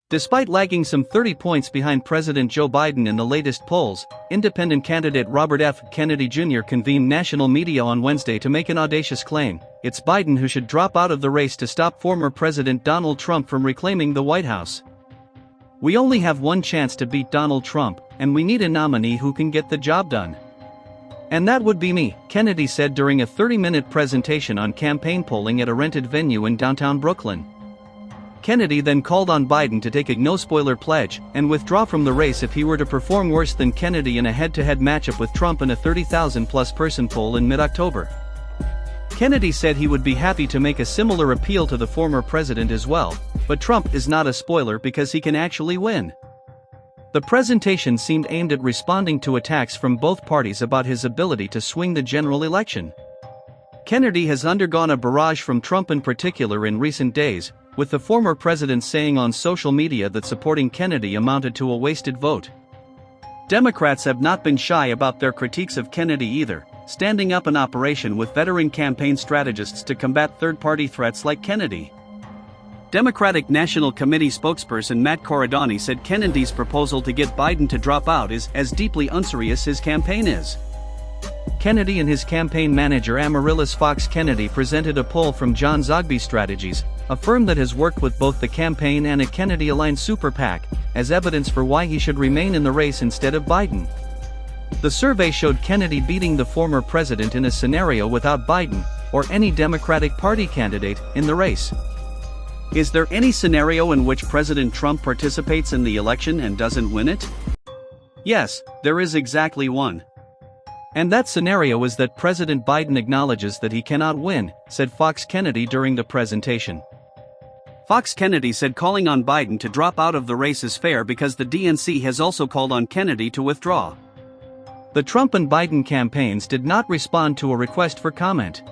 Despite lagging some 30 points behind President Joe Biden in the latest polls, independent candidate Robert F. Kennedy Jr. convened national media on Wednesday to make an audacious claim: it's Biden who should drop out of the race to stop former President Donald Trump from reclaiming the White House. "We only have one chance to beat Donald Trump, and we need a nominee who can get the job done. And that would be me," Kennedy said during a 30-minute presentation on campaign polling at a rented venue in downtown Brooklyn. Kennedy then called on Biden to take a no-spoiler pledge and withdraw from the race if he were to perform worse than Kennedy in a head-to-head matchup with Trump in a 30,000-plus person poll in mid-October. Kennedy said he would be happy to make a similar appeal to the former president as well, but Trump is not a spoiler because he can actually win. The presentation seemed aimed at responding to attacks from both parties about his ability to swing the general election. Kennedy has undergone a barrage from Trump in particular in recent days, with the former president saying on social media that supporting Kennedy amounted to a wasted vote. Democrats have not been shy about their critiques of Kennedy either, standing up an operation with veteran campaign strategists to combat third-party threats like Kennedy. Democratic National Committee spokesperson Matt Corradani said Kennedy's proposal to get Biden to drop out is as deeply unserious his campaign is. Kennedy and his campaign manager Amaryllis Fox Kennedy presented a poll from John Zogby Strategies, a firm that has worked with both the campaign and a Kennedy-aligned super PAC, as evidence for why he should remain in the race instead of Biden. The survey showed Kennedy beating the former president in a scenario without Biden, or any Democratic Party candidate, in the race. Is there any scenario in which President Trump participates in the election and doesn't win it? Yes, there is exactly one. And that scenario is that President Biden acknowledges that he cannot win, said Fox Kennedy during the presentation. Fox Kennedy said calling on Biden to drop out of the race is fair because the DNC has also called on Kennedy to withdraw. The Trump and Biden campaigns did not respond to a request for comment.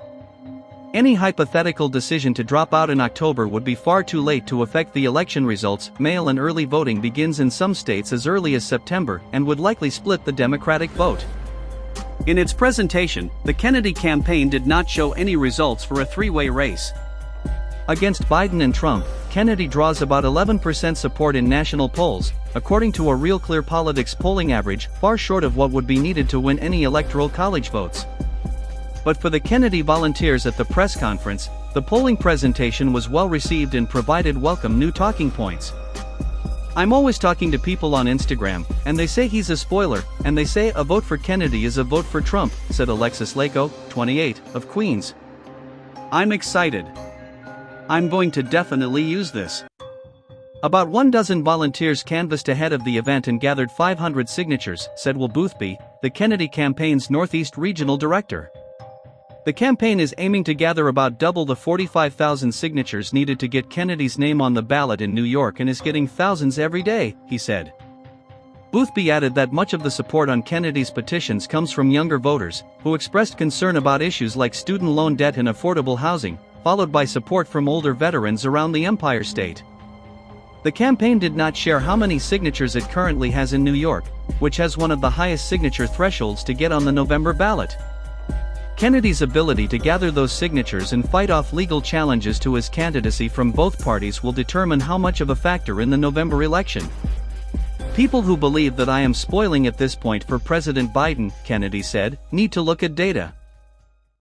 Any hypothetical decision to drop out in October would be far too late to affect the election results. Mail and early voting begins in some states as early as September and would likely split the Democratic vote. In its presentation, the Kennedy campaign did not show any results for a three-way race. Against Biden and Trump, Kennedy draws about 11% support in national polls, according to a Real Clear Politics polling average, far short of what would be needed to win any electoral college votes. But for the Kennedy volunteers at the press conference, the polling presentation was well received and provided welcome new talking points. "I'm always talking to people on Instagram, and they say he's a spoiler, and they say a vote for Kennedy is a vote for Trump," said Alexis Lako, 28, of Queens. "I'm excited. I'm going to definitely use this." About 12 volunteers canvassed ahead of the event and gathered 500 signatures, said Will Boothby, the Kennedy campaign's Northeast Regional Director. The campaign is aiming to gather about double the 45,000 signatures needed to get Kennedy's name on the ballot in New York and is getting thousands every day, he said. Boothby added that much of the support on Kennedy's petitions comes from younger voters, who expressed concern about issues like student loan debt and affordable housing, followed by support from older veterans around the Empire State. The campaign did not share how many signatures it currently has in New York, which has one of the highest signature thresholds to get on the November ballot. Kennedy's ability to gather those signatures and fight off legal challenges to his candidacy from both parties will determine how much of a factor in the November election. "People who believe that I am spoiling at this point for President Biden," Kennedy said, "need to look at data.